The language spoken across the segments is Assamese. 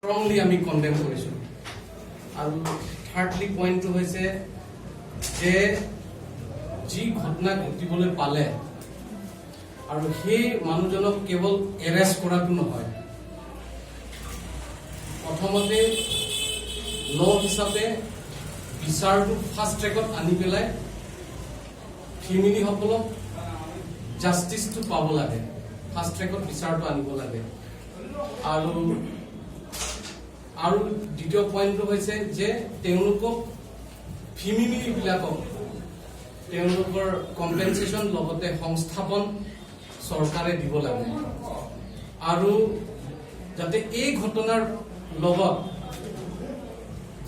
strongly আমি কনডেম কৰিছো আৰু থাৰ্ডলি পইণ্টটো হৈছে যে যি ঘটনা ঘটিবলৈ পালে আৰু সেই মানুহজনক কেৱল এৰেষ্ট কৰাটো নহয়, প্ৰথমতে ল হিচাপে বিচাৰটো ফাৰ্ষ্ট ট্ৰেকত আনি পেলাই ফেমিলিসকলক জাষ্টিছটো পাব লাগে, ফাৰ্ষ্ট ট্ৰেকত বিচাৰটো আনিব লাগে। আৰু দ্বিতীয় পইণ্টটো হৈছে যে তেওঁলোকক ফেমিলিবিলাকক তেওঁলোকৰ কম্পেনচেশ্যন লগতে সংস্থাপন চৰকাৰে দিব লাগে আৰু যাতে এই ঘটনাৰ লগত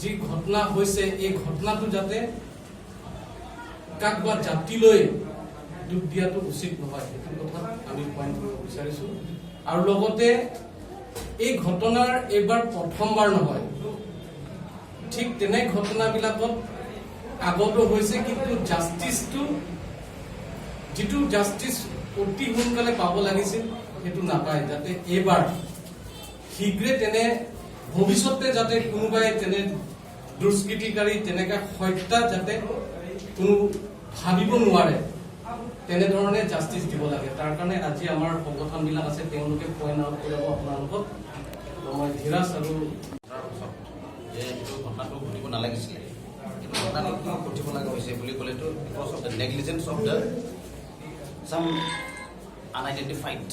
যি ঘটনা হৈছে এই ঘটনাটো যাতে কাক বা জাতিলৈ দুখ দিয়াটো উচিত নহয়, সেইটো কথা আমি পইণ্ট কৰিব বিচাৰিছো। আৰু লগতে এই ঘটনাৰ এইবাৰ প্ৰথমবাৰ নহয়, ঠিক তেনে ঘটনাবিলাকত আগতো হৈছে, কিন্তু জাষ্টিছটো যিটো জাষ্টিছ অতি সোনকালে পাব লাগিছিল সেইটো নাপায়। যাতে এইবাৰ শীঘ্ৰে তেনে ভৱিষ্যতে যাতে কোনোবাই তেনে দুষ্কৃতিকাৰী তেনেকা হত্যা যাতে কোনো ভাবিব নোৱাৰে তেনেধৰণে জাষ্টিছ দিব লাগে। তাৰ কাৰণে আজি আমাৰ সংগঠনবিলাক আছে, তেওঁলোকে পইণ্ট আউট কৰিব আপোনালোকক। মই ধীৰাজ আৰু যে এইটো ঘটনাটো ঘটিব নালাগিছিলে, কিন্তু ঘটনাটো ঘটিব লগা হৈছে বুলি ক'লেতো because of the negligence of the চাম আনআইডেণ্টিফাইড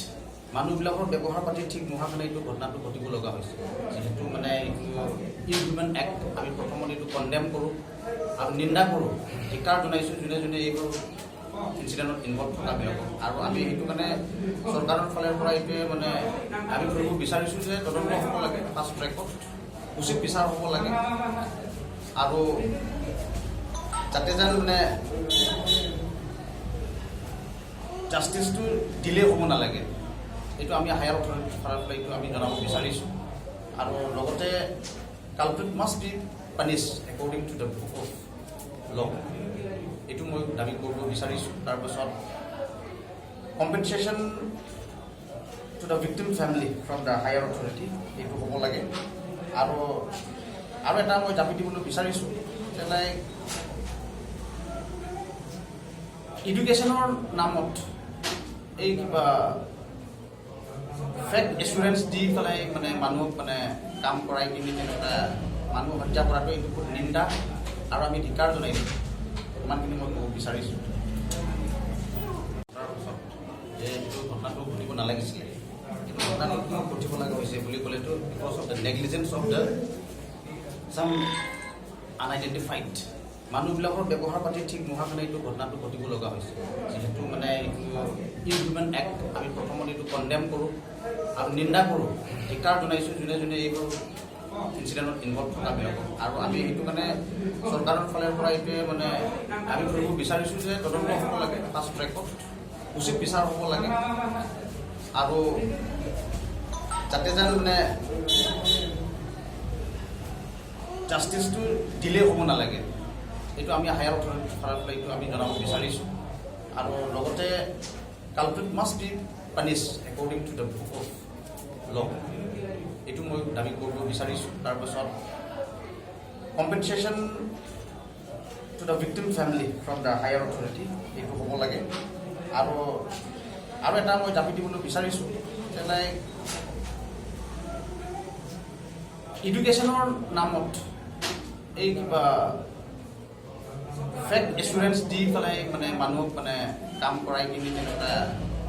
মানুহবিলাকৰ ব্যৱহাৰ পাতি ঠিক নোহোৱাৰ কাৰণে এইটো ঘটনাটো ঘটিব লগা হৈছে। যিহেতু মানে এইটো ইনহিউমেন এক্ট, আমি প্ৰথমতে এইটো কণ্ডেম কৰোঁ আৰু নিন্দা কৰোঁ, ধিক্কাৰ জনাইছোঁ যোনে যোনে এইবোৰ ইনচিডেণ্টত ইনভল্ভ থকাবিলাকক। আৰু আমি সেইটো কাৰণে চৰকাৰৰ ফালৰ পৰা এইটোৱে মানে আমি ধৰিব বিচাৰিছোঁ যে তদন্ত হ'ব লাগে, ফাৰ্ষ্ট ট্ৰেকত উচিত বিচাৰ হ'ব লাগে আৰু যাতে যেন মানে জাষ্টিছটো ডিলে হ'ব নালাগে, এইটো আমি হায়াৰ অথৰিটিৰ ফালৰ পৰা এইটো আমি জনাব বিচাৰিছোঁ। আৰু লগতে culprit must B punish according to the book of law, এইটো মই দাবী কৰিব বিচাৰিছোঁ। তাৰপাছত compensation to the victim family from the higher authority, এইটো হ'ব লাগে। আৰু এটা মই দাবী দিবলৈ বিচাৰিছোঁ যে লাইক এডুকেশ্যনৰ নামত এই কিবা ফেক এচুৰেঞ্চ দি পেলাই মানে মানুহক মানে কাম কৰাই কিনি তেনেকুৱা মানুহ হত্যা কৰাটো এইটো বহুত নিন্দা আৰু আমি ধিক্কাৰ জনাইছোঁ। ইমানখিনি মই ক'ব বিচাৰিছোঁ। তাৰপাছত যে এইটো ঘটনাটো ঘটিব নালাগিছিলে, কিন্তু ঘটনাটো ঘটিব লগা হৈছে বুলি ক'লেতো because of the negligence of the চাম আনআইডেণ্টিফাইড মানুহবিলাকৰ ব্যৱহাৰ পাতি ঠিক নোহোৱাৰ কাৰণে এইটো ঘটনাটো ঘটিব লগা হৈছে। যিহেতু মানে এইটো ইনহিউমেন এক্ট, আমি প্ৰথমতে এইটো কণ্ডেম কৰোঁ আৰু নিন্দা কৰোঁ, ধিক্কাৰ জনাইছোঁ যোনে যোনে এইবোৰ ইনচিডেণ্টত ইনভল্ভ থকাবিলাকক। আৰু আমি সেইটো কাৰণে চৰকাৰৰ ফালৰ পৰা এইটোৱে মানে আমি ধৰিব বিচাৰিছোঁ যে তদন্ত হ'ব লাগে, ফাৰ্ষ্ট ট্ৰেকত উচিত বিচাৰ হ'ব লাগে আৰু যাতে যেন মানে জাষ্টিছটো ডিলে হ'ব নালাগে, এইটো আমি হায়াৰ অথৰিটিৰ ফালৰ পৰা এইটো আমি জনাব বিচাৰিছোঁ। আৰু লগতে culprit must B punish according to the book of law, এইটো মই দাবী কৰিব বিচাৰিছোঁ। তাৰপাছত compensation to the victim family from the higher authority, এইটো হ'ব লাগে। আৰু এটা মই দাবী দিবলৈ বিচাৰিছোঁ যে লাইক এডুকেশ্যনৰ নামত এই কিবা ফেক এচুৰেঞ্চ দি পেলাই মানে মানুহক মানে কাম কৰাই কিনি তেনেকুৱা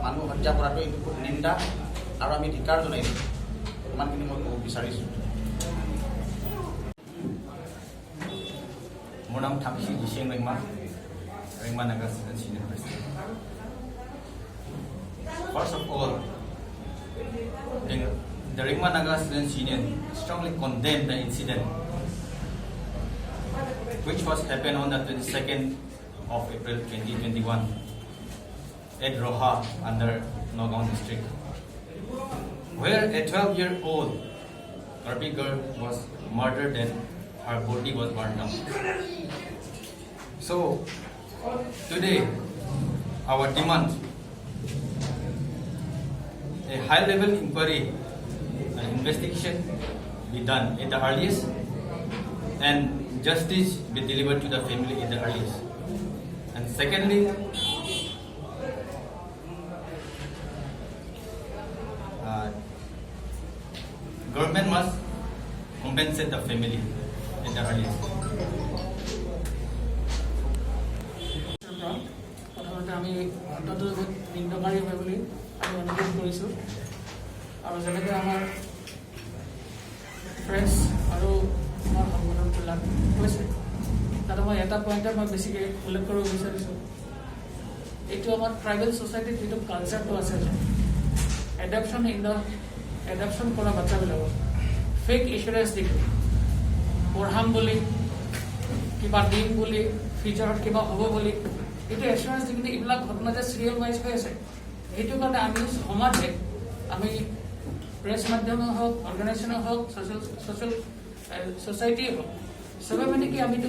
মানুহ হত্যা কৰাটো এইটো বহুত নিন্দা আৰু আমি ধিক্কাৰ জনাইছোঁ। ইমানখিনি মই ক'ব বিচাৰিছোঁ। মোৰ নাম Thamsi Jiseng Rengma Naga students university. First of all, the Ringma Naga Students Union strongly condemned the incident which was happened on the 22nd of April 2021 at Roha under Nagaon district, where a 12-year-old Garbi girl was murdered and her body was burned down. So today our demand a high-level inquiry, an investigation be done at the earliest, and justice be delivered to the family at the earliest. And secondly, government must compensate the family at the earliest. প্ৰথমতে আমি অত্যন্ত নিন্দকাৰী হয় বুলি আমি অনুভৱ কৰিছোঁ আৰু যেনেকৈ আমাৰ ফ্ৰেণ্ডছ আৰু আমাৰ সংগঠনবিলাক কৈছে তাতে মই এটা পইণ্টে মই বেছিকৈ উল্লেখ কৰিব বিচাৰিছোঁ এইটো আমাৰ ট্ৰাইবেল ছ'চাইটিৰ যিটো কালচাৰটো আছে যে এডাপশ্যন কৰা বাচ্চাবিলাকক ফেক ইঞ্চুৰেঞ্চ দি পঢ়াম বুলি কিবা দিম বুলি ফিউচাৰত কিবা হ'ব বুলি এইটো এচুৰেঞ্চ দি কিনে এইবিলাক ঘটনা যে চিৰিয়েল ৱাইজ হৈ আছে সেইটো কাৰণে আমি সমাজে আমি প্ৰেছ মাধ্যমে হওক অৰ্গেনাইজেশ্যনে হওক ছ'চিয়েল ছ'চাইটিয়ে হওক চবে মানে কি আমিতো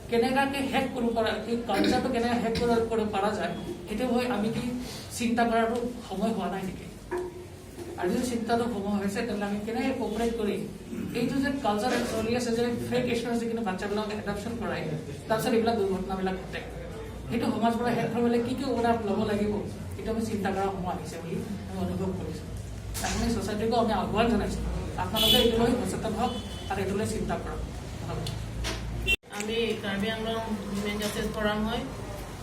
কেনেকুৱাকৈ হেক কৰিব পৰা এই কালচাৰটো কেনেকৈ হেক কৰিব পৰা যায় সেইটো হৈ আমি কি চিন্তা কৰাটো সময় হোৱা নাই নেকি আৰু যদি চিন্তাটো সময় হৈছে তেতিয়াহ'লে আমি কেনেকৈ কপাৰেট কৰি এইটো যে কালচাৰ চলি আছে যে ফেক ইঞ্চুৰেঞ্চ দি কিনে বাচ্চাবিলাকক এডাপশ্যন কৰাই তাৰপিছত এইবিলাক দুৰ্ঘটনাবিলাক ঘটে সেইটো সমাজ পৰা শেষ হ'বলৈ কি অৱদান ল'ব লাগিব এইটো আমি চিন্তা কৰা সময় আহিছে বুলি আমি অনুভৱ কৰিছোঁ আমি ছ'চাইটিকো আমি আহ্বান জনাইছোঁ আপোনালোকে এইটো লৈ সচেতন হওক আৰু এইটো লৈ চিন্তা কৰক আমি Karbi Anglong women justice forum হয়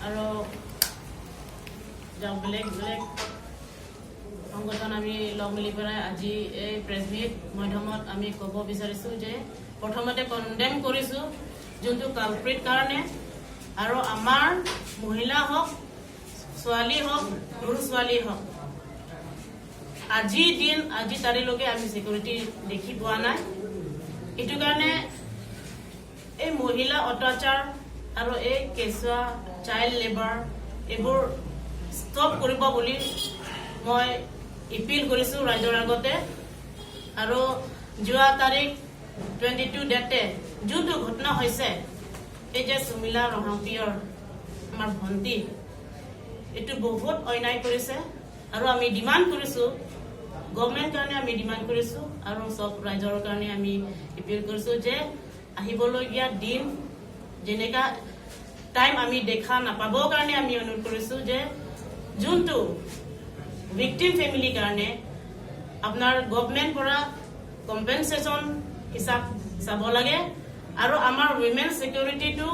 আৰু বেলেগ বেলেগ সংগঠন আমি লগ মিলি পেলাই আজি এই প্ৰেছ মিট মাধ্যমত আমি ক'ব বিচাৰিছোঁ যে প্ৰথমতে কণ্ডেম কৰিছোঁ যোনটো কালপ্ৰিট কাৰণে আৰু আমাৰ মহিলা হওক ছোৱালী হওক সৰু ছোৱালী হওক আজি তাৰিখলৈকে আমি চিকিউৰিটি দেখি পোৱা নাই এইটো কাৰণে এই মহিলা অত্যাচাৰ আৰু এই কেঁচুৱা চাইল্ড লেবাৰ এইবোৰ ষ্টপ কৰিব বুলি মই এপিল কৰিছোঁ ৰাইজৰ আগতে আৰু যোৱা তাৰিখ 22 ডেটে যোনটো ঘটনা হৈছে এই যে সুমিলা ৰংহাংপিৰ আমাৰ ভণ্টি এইটো বহুত অন্যায় কৰিছে আৰু আমি ডিমাণ্ড কৰিছোঁ গভৰ্ণমেণ্ট কাৰণে আমি ডিমাণ্ড কৰিছোঁ আৰু চব ৰাইজৰ কাৰণে আমি এপিল কৰিছোঁ যে আহিবলগীয়া দিন যেনেকা টাইম আমি দেখা নাপাবৰ কাৰণে আমি অনুৰোধ কৰিছোঁ যে যোনটো ভিক্টিম ফেমিলিৰ কাৰণে আপোনাৰ গভৰ্ণমেণ্ট পৰা কম্পেনচেশ্যন হিচাপ চাব লাগে আৰু আমাৰ উইমেন চিকিউৰিটিটো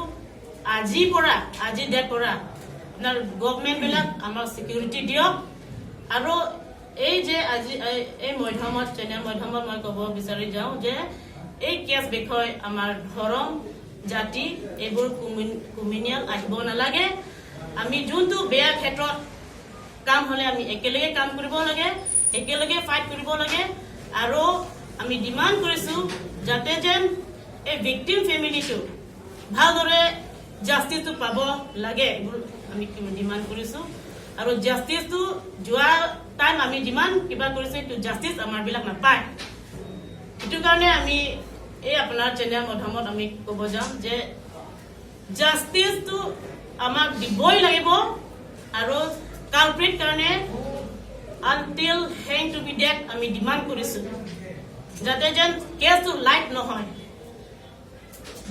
আজি ডেট পৰা আপোনাৰ গভৰ্ণমেণ্টবিলাক আমাৰ চিকিউৰিটি দিয়ক আৰু এই যে আজি এই মাধ্যমত চেনেল মাধ্যমত মই ক'ব বিচাৰি যাওঁ যে এই কেছ বিষয় আমাৰ ধৰ্ম জাতি এইবোৰ কমিউনিয়েল আহিব নালাগে আমি যোনটো বেয়া ক্ষেত্ৰত কাম হ'লে আমি একেলগে কাম কৰিব লাগে একেলগে ফাইট কৰিব লাগে আৰু আমি ডিমাণ্ড কৰিছোঁ যাতে যেন এই ভিক্টিম ফেমিলিটো ভালদৰে জাষ্টিছটো পাব লাগে এইবোৰ আমি ডিমাণ্ড কৰিছোঁ আৰু জাষ্টিছটো যোৱা টাইম আমি যিমান কিবা কৰিছোঁ এইটো জাষ্টিছ আমাৰবিলাক নাপায় সেইটো কাৰণে আমি এই আপোনাৰ চেনেল মাধ্যমত আমি ক'ব যাম যে জাষ্টিছটো আমাক দিবই লাগিব আৰু কালপ্ৰিট কাৰণে until hang to be dead আমি ডিমাণ্ড কৰিছোঁ যাতে যেন কেছটো লাইট নহয়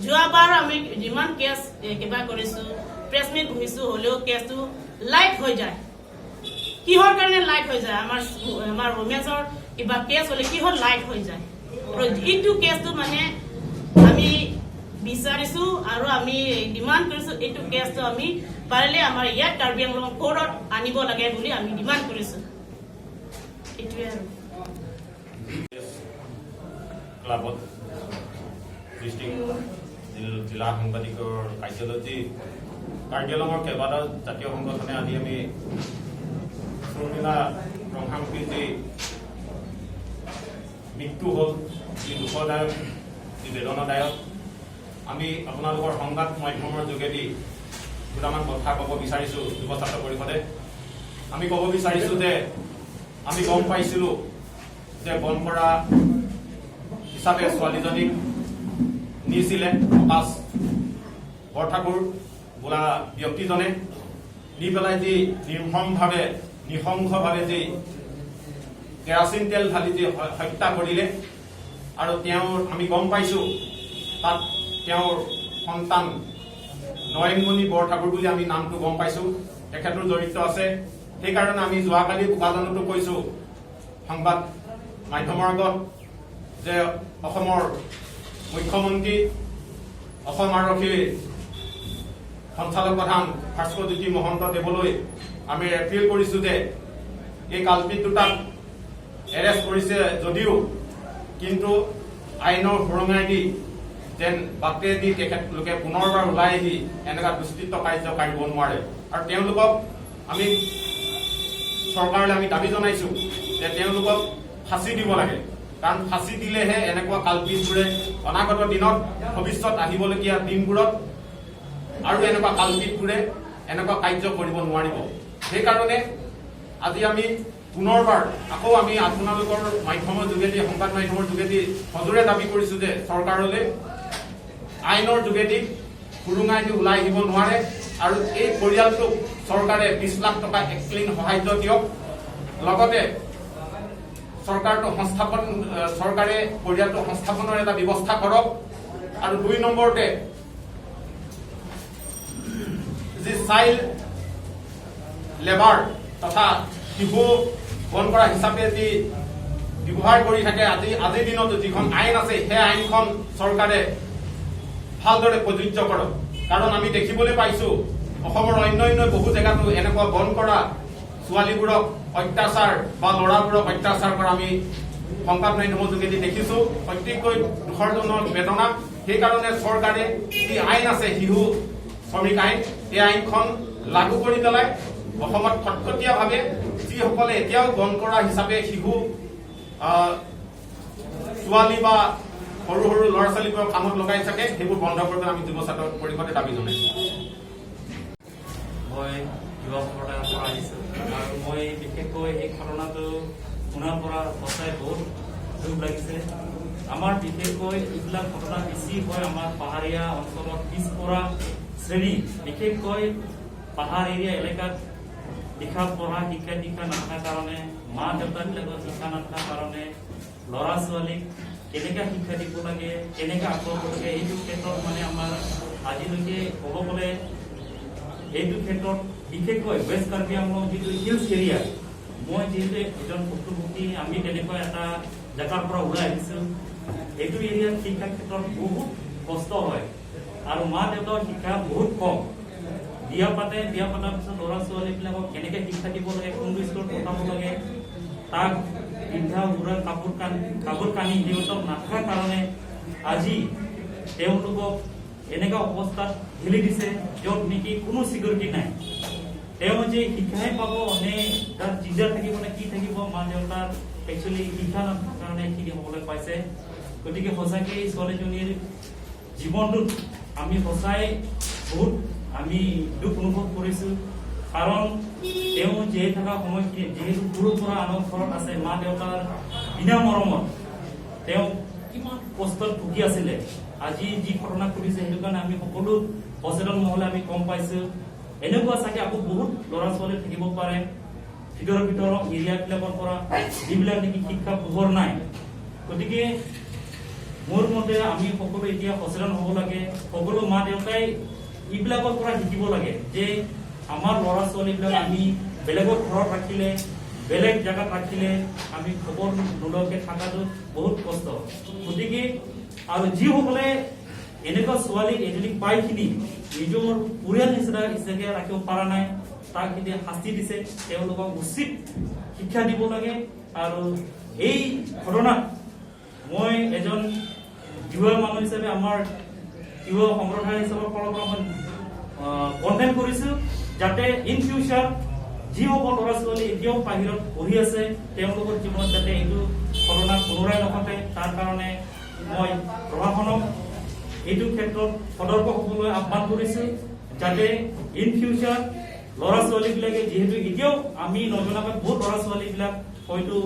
যোৱাবাৰ আমি যিমান কেছ কিবা কৰিছোঁ প্ৰেছ মিট বহিছোঁ হ'লেও কেছটো লাইট হৈ যায় কিহৰ কাৰণে লাইট হৈ যায় আমাৰ ৰোমেন্সৰ কিবা কেছ হ'লে কিহৰ লাইট হৈ যায় আৰু এইটো কেছটো মানে আমি বিচাৰিছোঁ আৰু আমি ডিমাণ্ড কৰিছোঁ এইটো কেছটো আমি পাৰিলে আমাৰ ইয়াত কাৰ্বি আংলং কোৰ্টত আনিব লাগে বুলি আমি ডিমাণ্ড কৰিছোঁ এইটোৱে আৰু ক্লাবত ডিষ্ট্ৰিক্ট জিলা সাংবাদিকৰ কাৰ্যালয়ত কাৰ্বি আংলঙৰ কেইবাটাও জাতীয় সংগঠনে আজি আমি সুমিলা ৰংহাংপিৰ যি মৃত্যু হ'ল যি দুখদায়ক যি বেদনাদায়ক আমি আপোনালোকৰ সংবাদ মাধ্যমৰ যোগেদি দুটামান কথা ক'ব বিচাৰিছোঁ যুৱ ছাত্ৰ পৰিষদে আমি ক'ব বিচাৰিছোঁ যে আমি গম পাইছিলোঁ যে বনপৰা হিচাপে ছোৱালীজনীক নিছিলে প্ৰকাশ বৰঠাকুৰ বোলা ব্যক্তিজনে নি পেলাই যি নৃশংসভাৱে যি কেৰাচিন তেল ঢালি যি হত্যা কৰিলে আৰু আমি গম পাইছোঁ তাত তেওঁৰ সন্তান নয়নমণি বৰঠাকুৰ বুলি আমি নামটো গম পাইছোঁ, তেখেতৰ জড়িত আছে। সেইকাৰণে আমি যোৱাকালি বোকাজানতো কৈছোঁ সংবাদ মাধ্যমৰ আগত যে অসমৰ মুখ্যমন্ত্ৰী, অসম আৰক্ষীৰ সঞ্চালক প্ৰধান ভাস্কৰজ্যোতি মহন্তদেৱলৈ আমি এপিল কৰিছোঁ যে এই কালপিত দুটাক এৰেষ্ট কৰিছে যদিও কিন্তু আইনৰ সুৰঙাই দি যেন বাটেদি তেখেতলোকে পুনৰবাৰ ওলাই আহি এনেকুৱা দুষ্কৃত কাৰ্য কাঢ়িব নোৱাৰে। আৰু তেওঁলোকক আমি চৰকাৰলৈ আমি দাবী জনাইছোঁ যে তেওঁলোকক ফাঁচি দিব লাগে, কাৰণ ফাঁচি দিলেহে এনেকুৱা কালপিতবোৰে অনাগত দিনত ভৱিষ্যত আহিবলগীয়া দিনবোৰত আৰু এনেকুৱা কালপিতবোৰে এনেকুৱা কাৰ্য কৰিব নোৱাৰিব। সেইকাৰণে আজি আমি পুনৰবাৰ আকৌ আমি আপোনালোকৰ মাধ্যমৰ যোগেদি, সংবাদ মাধ্যমৰ যোগেদি সজোৰে দাবী কৰিছোঁ যে চৰকাৰলৈ আইনৰ যোগেদি সুৰুঙাই দি ওলাই আহিব নোৱাৰে আৰু এই পৰিয়ালটোক চৰকাৰে 20 লাখ টকা একলিন সাহায্য দিয়ক। লগতে চৰকাৰে পৰিয়ালটো সংস্থাপনৰ এটা ব্যৱস্থা কৰক। আৰু 2 নম্বৰতে যি চাইল্ড লেবাৰ তথা শিশু বন কৰা হিচাপে যি ব্যৱহাৰ কৰি থাকে আজিৰ দিনত যিখন আইন আছে সেই আইনখন চৰকাৰে ভালদৰে প্ৰযোজ্য কৰক। কাৰণ আমি দেখিবলৈ পাইছোঁ অসমৰ অন্যান্য বহু জেগাতো এনেকুৱা বন কৰা ছোৱালীবোৰক অত্যাচাৰ বা ল'ৰাবোৰক অত্যাচাৰ কৰা আমি সংবাদ মাধ্যমৰ যোগেদি দেখিছোঁ। প্ৰত্যেককৈ দুখৰজনক বেদনা। সেইকাৰণে চৰকাৰে যি আইন আছে শিশু শ্ৰমিক আইন, এই আইনখন লাগু কৰি পেলাই অসমত খটখটীয়াভাৱে যিসকলে এতিয়াও বন কৰা হিচাপে শিশু ছোৱালী বা সৰু সৰু ল'ৰা ছোৱালীবোৰক কামত লগাই থাকে সেইবোৰ বন্ধ কৰিবলৈ আমি যুৱ ছাত্ৰ পৰিষদে দাবী জনাইছোঁ। মই যুৱ সম্প্ৰদায়ৰ পৰা আহিছোঁ আৰু মই বিশেষকৈ এই ঘটনাটো শুনাৰ পৰা সঁচাই বহুত দুখ লাগিছে। আমাৰ বিশেষকৈ এইবিলাক ঘটনা বেছি হয় আমাৰ পাহাৰীয়া অঞ্চলত পিছপৰা শ্ৰেণী, বিশেষকৈ পাহাৰ এৰিয়া এলেকাত লিখা পঢ়া শিক্ষা দীক্ষা নথকাৰ কাৰণে, মা দেউতাবিলাকৰ শিক্ষা নথকাৰ কাৰণে ল'ৰা ছোৱালীক কেনেকৈ শিক্ষা দিব লাগে, কেনেকৈ আগ্ৰহ কৰিব লাগে, এইটো ক্ষেত্ৰত মানে আমাৰ আজিলৈকে ক'ব গ'লে এইটো ক্ষেত্ৰত বিশেষকৈ ৱেষ্ট কাৰ্বি আংলং যিটো হিলছ এৰিয়া, মই যিহেতু এজন ভুক্তভোগী, আমি তেনেকুৱা এটা জেগাৰ পৰা ওলাই আহিছোঁ। এইটো এৰিয়াত শিক্ষাৰ ক্ষেত্ৰত বহুত কষ্ট হয় আৰু মা দেউতাৰ শিক্ষা বহুত কম। বিয়া পতাৰ পিছত ল'ৰা ছোৱালীবিলাকক কেনেকৈ শিক্ষা দিব লাগে, কোনটো স্কুলত পঠাব লাগে, তাক পিন্ধা উৰা কাপোৰ কানি সিহঁতক নথকাৰ কাৰণে আজি তেওঁলোকক এনেকুৱা অৱস্থাত ঠেলি দিছে য'ত নেকি কোনো চিকিউৰিটি নাই। তেওঁ যে শিক্ষাই পাব নে তাত টিচাৰ থাকিব নে কি থাকিব, মা দেউতাৰ একচুৱেলি শিক্ষা নথকাৰ কাৰণে এইখিনি হ'বলৈ পাইছে। গতিকে সঁচাকৈ এই ছোৱালীজনীৰ জীৱনটোত আমি সঁচাই বহুত আমি দুখ অনুভৱ কৰিছোঁ। কাৰণ তেওঁ জীয়াই থকা সময়খিনি যিহেতু সৰুৰ পৰা আনৰ ঘৰত আছে, মা দেউতাৰ বিনা মৰমত তেওঁ কিমান কষ্টত ভুগি আছিলে। আজি যি ঘটনা ঘটিছে সেইটো কাৰণে আমি সকলো সচেতন নহ'লে আমি গম পাইছোঁ এনেকুৱা চাগে আকৌ বহুত ল'ৰা ছোৱালী থাকিব পাৰে ভিতৰৰ এৰিয়াবিলাকৰ পৰা যিবিলাক নেকি শিক্ষা পোহৰ নাই। গতিকে মোৰ মতে আমি সকলো এতিয়া সচেতন হ'ব লাগে। সকলো মা দেউতাই এইবিলাকৰ পৰা শিকিব লাগে যে আমাৰ ল'ৰা ছোৱালীবিলাক আমি বেলেগৰ ঘৰত ৰাখিলে, বেলেগ জেগাত ৰাখিলে আমি খবৰ নোলোৱাকৈ থকাটো বহুত কষ্ট। গতিকে আৰু যিসকলে এনেকুৱা ছোৱালী এজনীক পাই কিনি নিজৰ পৰিয়াল হিচাপে ৰাখিব পৰা নাই, তাক এতিয়া শাস্তি দিছে, তেওঁলোকক উচিত শিক্ষা দিব লাগে। আৰু এই ঘটনাত মই এজন যুৱ মানুহ হিচাপে আমাৰ যুৱ সম্প্ৰদায় হিচাপৰ ফালৰ পৰা মই কণ্ডেম কৰিছোঁ, যাতে ইন ফিউচাৰ যিসকল ল'ৰা ছোৱালী এতিয়াও বাহিৰত পঢ়ি আছে তেওঁলোকৰ জীৱনত যাতে এইটো ঘটনা পুনৰাই নঘটে, তাৰ কাৰণে মই প্ৰশাসনক এইটো ক্ষেত্ৰত সতৰ্ক হ'বলৈ আহ্বান কৰিছোঁ, যাতে ইন ফিউচাৰ ল'ৰা ছোৱালীবিলাকে যিহেতু এতিয়াও আমি নজনাকৈ বহুত ল'ৰা ছোৱালীবিলাক হয়তো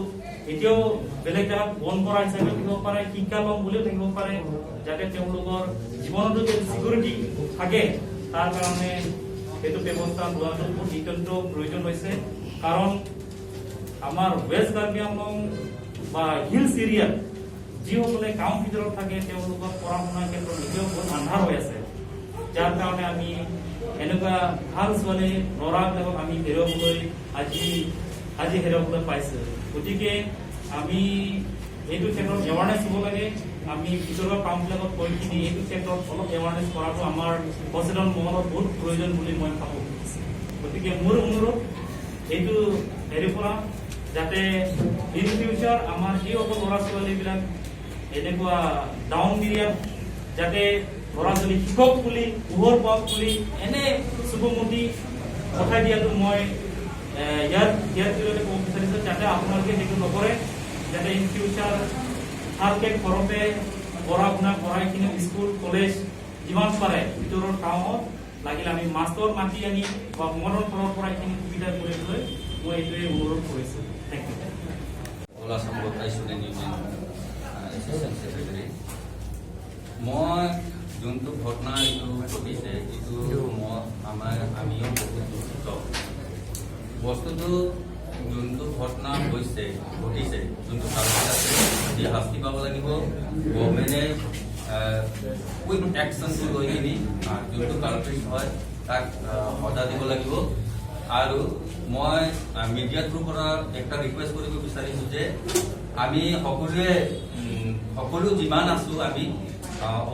এতিয়াও বেলেগ জেগাত বন কৰা হিচাপে থাকিব পাৰে, শিক্ষা ল'ম বুলিও থাকিব পাৰে, যাতে তেওঁলোকৰ জীৱনতো যদি চিকিউৰিটি থাকে তাৰ কাৰণে এইটো ব্যৱস্থা লোৱাটো বহুত নিতান্ত প্ৰয়োজন হৈছে। কাৰণ আমাৰ ৱেষ্ট কাৰ্বি আংলং বা হিলছ এৰিয়াত যিসকলে গাঁৱৰ ভিতৰত থাকে তেওঁলোকৰ পঢ়া শুনাৰ ক্ষেত্ৰত নিজেও বহুত আন্ধাৰ হৈ আছে, যাৰ কাৰণে আমি এনেকুৱা ভাল ছোৱালী ল'ৰাবিলাকক আমি হেৰুৱাবলৈ আজি হেৰুৱাবলৈ পাইছোঁ। গতিকে আমি এইটো ক্ষেত্ৰত এৱাৰনেছ হ'ব লাগে। আমি ভিতৰুৱা কামবিলাকত কৰি কিনি এইটো ক্ষেত্ৰত অলপ এৱাৰনেছ কৰাটো আমাৰ সচেতন মহলত বহুত প্ৰয়োজন বুলি মই ভাবোঁ। গতিকে মোৰ অনুৰোধ এইটো হেৰি পৰা যাতে ইন ফিউচাৰ আমাৰ যিসকল ল'ৰা ছোৱালীবিলাক এনেকুৱা ডাউন এৰিয়াত যাতে ল'ৰা ছোৱালী শিক্ষক বুলি পোহৰ পাওক বুলি এনে শুভমতি পঠাই দিয়াটো মই ইয়াৰ জৰিয়তে ক'ব বিচাৰিছোঁ, যাতে আপোনালোকে সেইটো নকৰে, যাতে ইন ফিউচাৰ ভালকে ঘৰতে পঢ়া শুনা পঢ়াইখিনি স্কুল কলেজ যিমান পাৰে ভিতৰৰ গাঁৱত লাগিলে আমি মাষ্টৰ মাতি আনি বা মনৰ ফালৰ পৰা এইখিনি সুবিধা কৰিবলৈ মই এইটোৱে অনুৰোধ কৰিছোঁ। Thank you. All Assam Local Student Union Assistant Secretary. মই যোনটো ঘটনা এইটো ঘটিছে এইটো আমিও বহুত দুখিত। বস্তুটো যোনটো ঘটনা ঘটিছে যোনটো কালপিত আছে যি শাস্তি পাব লাগিব। গভৰ্ণমেণ্টে কুইক একশ্যনটো লৈ কিনি যোনটো কালপিত হয় তাক সজা দিব লাগিব। আৰু মই মিডিয়াৰ থ্ৰুৰ পৰা একটা ৰিকুৱেষ্ট কৰিব বিচাৰিছোঁ যে আমি সকলো যিমান আছোঁ আমি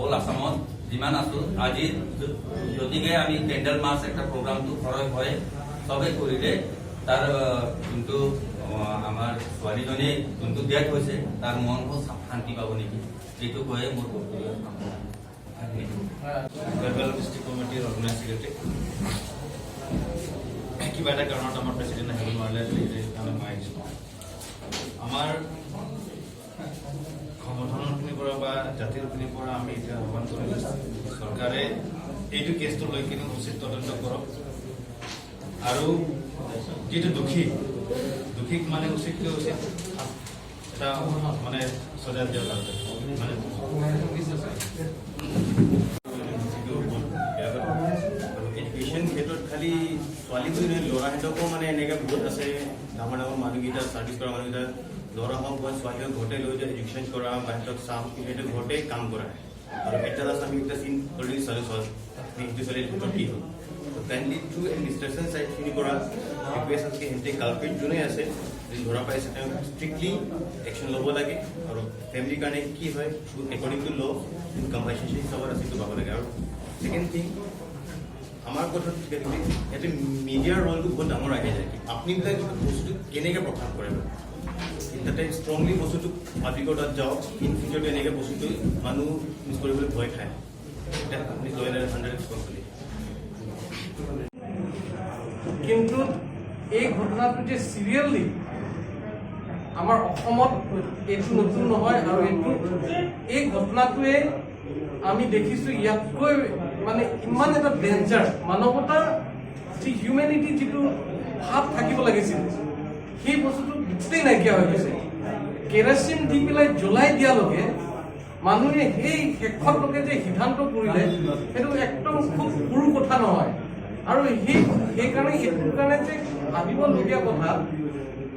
অল আসামত যিমান আছোঁ আজি যদিহে আমি কেণ্ডেল মাৰ্চ একটা প্ৰগ্ৰামটো হয় চবে কৰিলে তাৰ যোনটো আমাৰ ছোৱালীজনী যোনটো ডেথ হৈছে তাৰ মন শান্তি পাব নেকি, এইটো কৈয়ে মোৰ বক্তব্য। ডিষ্ট্ৰিক্ট কমিটিৰ অৰ্গেনাইজ ছেক্ৰেটাৰী কিবা এটা কাৰণত আমাৰ প্ৰেচিডেণ্ট আহিব নোৱাৰিলে, সেইকাৰণে মই আহিছোঁ। আমাৰ সংগঠনৰ পিনৰ পৰা বা জাতিৰ পিনৰ পৰা আমি এতিয়া আহ্বান কৰিছোঁ চৰকাৰে এইটো কেছটো লৈ কিনে উচিত তদন্ত কৰক আৰু যিটো দোষীক মানে উচিতকৈ উচিত এটা মানে সজাগ দিয়া মানে এডুকেশ্যন ক্ষেত্ৰত খালি ছোৱালী বুলি নহয়, ল'ৰাহঁতকো মানে এনেকৈ বহুত আছে। ডাঙৰ মানুহকেইটা চাৰ্ভিছ কৰা মানুহকেইটা ল'ৰা হওক বা ছোৱালী হওক ঘৰতে লৈ যায় এডুকেশ্যন কৰা বা সিহঁতক চাম সিহঁতে ঘৰতে কাম কৰা। আৰু এটা লাষ্ট আমি এটা চিন অলৰেডি চালোঁ সেইটো ছোৱালীৰ ক্ষেত্ৰত কি হ'ল। কাইণ্ডলি থ্ৰু এডমিনিষ্ট্ৰেশ্যন চাইডখিনিৰ পৰা ৰিকুৱেষ্ট আছে সিহঁতে কালপিট যোনে আছে যদি ধৰা পাইছে তেওঁ ষ্ট্ৰিক্টলি একশ্যন ল'ব লাগে। আৰু ফেমিলিৰ কাৰণে কি হয় একৰ্ডিং টু ল কম্পানচেশ্যন হিচাপত আছে সেইটো পাব লাগে। আৰু ছেকেণ্ড থিং আমাৰ কথাত ইয়াতে মিডিয়াৰ ৰলটো বহুত ডাঙৰ আহি যায়। আপুনিবিলাক বস্তুটো কেনেকৈ প্ৰকাশ কৰে তাতে ষ্ট্ৰংলি বস্তুটো পাব্লিকৰ তাত যাওক। ইন ফিউচাৰটো এনেকৈ বস্তুটো মানুহ মিছ কৰিবলৈ ভয় খায়। আপুনি লৈ ল'লে 100% কিন্তু এই ঘটনাটো যে চিৰিয়েলি আমাৰ অসমত এইটো নতুন নহয়। আৰু এই ঘটনাটোৱে আমি দেখিছোঁ ইয়াতকৈ মানে ইমান এটা ডেঞ্জাৰ মানৱতাৰ যি হিউমেনিটি যিটো ভাৱ থাকিব লাগিছিল সেই বস্তুটো গোটেই নাইকিয়া হৈ গৈছে। কেৰাচিন দি পেলাই জ্বলাই দিয়ালৈকে মানুহে সেই শেষতলৈকে যে সিদ্ধান্ত কৰিলে সেইটো একদম খুব সৰু কথা নহয়। আৰু সেইকাৰণে এইটোৰ কাৰণে যে ভাবিবলগীয়া কথা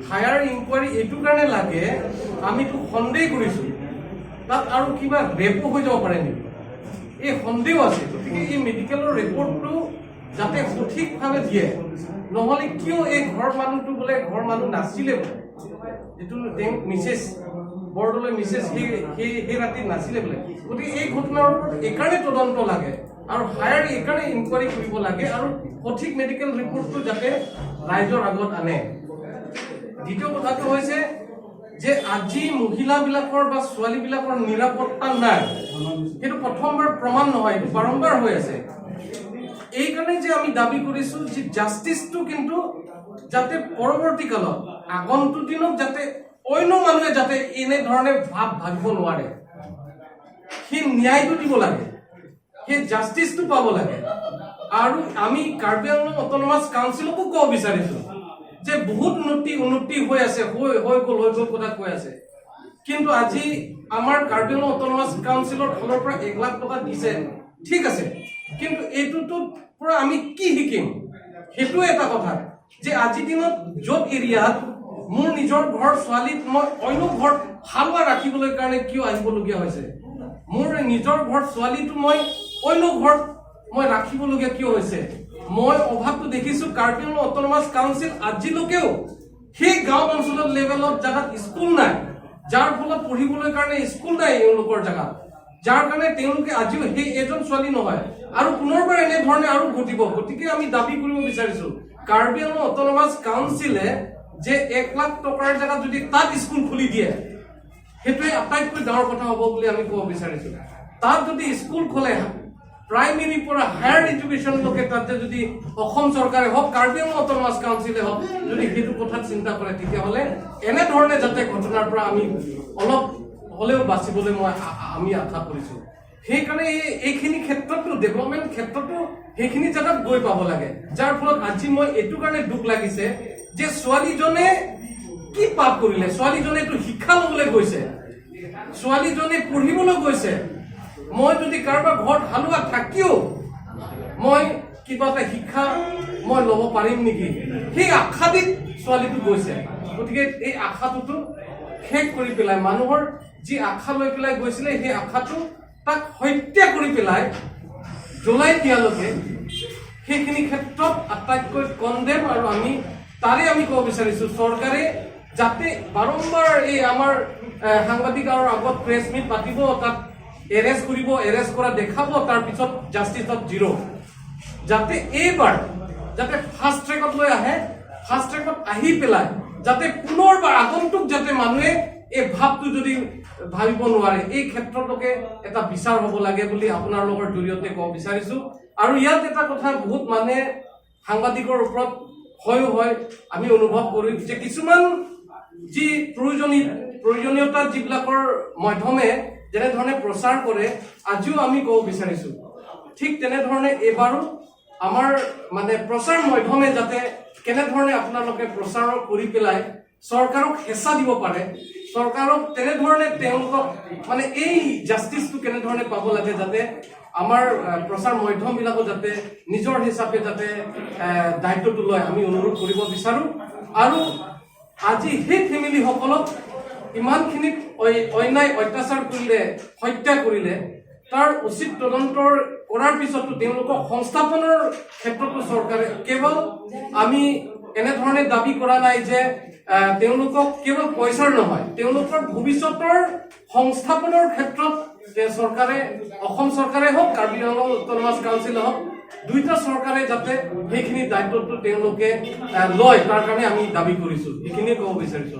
হায়াৰ ইনকুৱাৰী এইটো কাৰণে লাগে আমিতো সন্দেহ কৰিছোঁ তাত আৰু কিবা ৰেপো হৈ যাব পাৰে নেকি এই সন্দেহ আছে। গতিকে এই মেডিকেলৰ ৰিপৰ্টটো যাতে সঠিকভাৱে দিয়ে, নহ'লে কিয় এই ঘৰৰ মানুহটো বোলে ঘৰৰ মানুহ নাছিলে বোলে যিটো তেওঁ মিছেছ বৰদলৈ মিছেছ সেই ৰাতি নাছিলে বোলে। গতিকে এই ঘটনাৰ ওপৰত এইকাৰণে তদন্ত লাগে আৰু হায়াৰ এইকাৰণে ইনকুৱাৰী কৰিব লাগে আৰু সঠিক মেডিকেল ৰিপৰ্টটো যাতে ৰাইজৰ আগত আনে। দ্বিতীয় কথাটো হৈছে যে আজি মহিলাবিলাকৰ বা ছোৱালীবিলাকৰ নিৰাপত্তা নাই, সেইটো প্ৰথমবাৰ প্ৰমাণ নহয়, এইটো বাৰম্বাৰ হৈ আছে। এইকাৰণে যে আমি দাবী কৰিছোঁ যে জাষ্টিছটো কিন্তু যাতে পৰৱৰ্তী কালত আগন্তুক দিনত যাতে অন্য মানুহে যাতে এনেধৰণে ভাবিব নোৱাৰে, সেই ন্যায়টো দিব লাগে, সেই জাষ্টিছটো পাব লাগে। আৰু আমি কাৰ্বি আংলং অট'নমাছ কাউন্সিলকো ক'ব বিচাৰিছোঁ যে বহুত উন্নতি হৈ আছে, হৈ গ'ল কথা কৈ আছে, কিন্তু আজি আমাৰ কাৰ্বি আংলং অট'নমাছ কাউন্সিলৰ ফালৰ পৰা 1 লাখ টকা দিছে, ঠিক আছে, কিন্তু এইটোতো পৰা আমি কি শিকিম সেইটো এটা কথা। যে আজিৰ দিনত য'ত এৰিয়াত মোৰ নিজৰ ঘৰ ছোৱালীক মই অন্য ঘৰত হালোৱা ৰাখিবলৈ কাৰণে কিয় আহিবলগীয়া হৈছে মোৰ নিজৰ ঘৰ ছোৱালীটো মই অন্য ঘৰত মই ৰাখিবলগীয়া কিয় হৈছে মই অভাৱটো দেখিছো কাৰ্বি আংলং অটোনমাস কাউন্সিল আজিলৈকেও সেই গাঁও অঞ্চলৰ লেভেলত জাগাত স্কুল নাই যাৰ ফলত পঢ়িবলৈ কাৰণে স্কুল নাই এওঁলোকৰ জাগাত যাৰ কাৰণে তেওঁলোকে আজিও সেই এজন ছোৱালী নহয় আৰু পুনৰবাৰ এনে ধৰণে আৰু ঘটিব গতিকে আমি দাবী কৰিব বিচাৰিছো কাৰ্বি আংলং অটোনমাস কাউন্সিলে যে 1 লাখ টকাৰ জাগাত যদি তাত স্কুল খুলি দিয়ে সেইটোৱে আটাইতকৈ ডাঙৰ কথা হ'ব বুলি আমি ক'ব বিচাৰিছো তাত যদি স্কুল খোলে প্ৰাইমেৰী পৰা হায়াৰ এডুকেশ্যন লৈকে তাতে যদি অসম চৰকাৰে হওক কাৰ্বি আংলং অটোনমাস কাউন্সিলে হওক যদি সেইটো কথা চিন্তা কৰে তেতিয়াহ'লে এনেধৰণে যাতে ঘটনাৰ পৰা আমি অলপ হ'লেও বাচিবলৈ আমি আশা কৰিছো সেইকাৰণে এইখিনি ক্ষেত্ৰতো ডেভেলপমেণ্ট ক্ষেত্ৰতো সেইখিনি জাগাত গৈ পাব লাগে যাৰ ফলত আজি মই এইটো কাৰণে দুখ লাগিছে যে ছোৱালীজনে কি পাপ কৰিলে ছোৱালীজনেতো শিক্ষা ল'বলৈ গৈছে ছোৱালীজনে পঢ়িবলৈ গৈছে মই যদি কাৰোবাৰ ঘৰত হালোৱা থাকিও মই কিবা এটা শিক্ষা মই ল'ব পাৰিম নেকি সেই আশাদিত ছোৱালীটো গৈছে গতিকে এই আশাটোতো শেষ কৰি পেলাই মানুহৰ যি আশা লৈ পেলাই গৈছিলে সেই আশাটো তাক হত্যা কৰি পেলাই জ্বলাই দিয়ালৈকে সেইখিনি ক্ষেত্ৰত আটাইতকৈ কণ্ডেম আৰু আমি তাৰে আমি ক'ব বিচাৰিছো চৰকাৰে যাতে বাৰম্বাৰ এই আমাৰ সাংবাদিকৰ আগত প্ৰেছ মিট পাতিব তাত এৰেষ্ট কৰিব এৰেষ্ট কৰা দেখাব তাৰ পিছত জাষ্টিছত জিৰ' যাতে এইবাৰ যাতে ফাষ্ট ট্ৰেকত লৈ আহে ফাষ্ট ট্ৰেকত আহি পেলাই যাতে পুনৰবাৰ আগন্তুক যাতে মানুহে এই ভাৱটো যদি ভাবিব নোৱাৰে এই ক্ষেত্ৰলৈকে এটা বিচাৰ হ'ব লাগে বুলি আপোনাৰ লগৰ জৰিয়তে ক'ব বিচাৰিছো আৰু ইয়াত এটা কথা বহুত মানুহে সাংবাদিকৰ ওপৰত হয় আমি অনুভৱ কৰোঁ যে কিছুমান যি প্ৰয়োজনীয়তা যিবিলাকৰ মাধ্যমে যেনেধৰণে প্ৰচাৰ কৰে আজিও আমি ক'ব বিচাৰিছো ঠিক তেনেধৰণে এইবাৰো আমাৰ মানে প্ৰচাৰ মাধ্যমে যাতে কেনেধৰণে আপোনালোকে প্ৰচাৰ কৰি পেলাই চৰকাৰক হেঁচা দিব পাৰে চৰকাৰক তেনেধৰণে তেওঁলোকক মানে এই জাষ্টিছটো কেনেধৰণে পাব লাগে যাতে আমাৰ প্ৰচাৰ মাধ্যমবিলাকো যাতে নিজৰ হিচাপে যাতে দায়িত্বটো লয় আমি অনুৰোধ কৰিব বিচাৰো আৰু আজি সেই ফেমিলিসকলক ইমানখিনি অন্যায় অত্যাচাৰ কৰিলে হত্যা কৰিলে তাৰ উচিত তদন্তৰ কৰাৰ পিছতো তেওঁলোকক সংস্থাপনৰ ক্ষেত্ৰতো চৰকাৰে কেৱল আমি এনেধৰণে দাবী কৰা নাই যে তেওঁলোকক কেৱল পইচাৰ নহয় তেওঁলোকৰ ভৱিষ্যতৰ সংস্থাপনৰ ক্ষেত্ৰত চৰকাৰে অসম চৰকাৰে হওক কাৰ্বি আংলং অটোনমাস কাউন্সিলে হওক দুইটা চৰকাৰে যাতে সেইখিনি দায়িত্বটো তেওঁলোকে লয় তাৰ কাৰণে আমি দাবী কৰিছো এইখিনিয়ে ক'ব বিচাৰিছো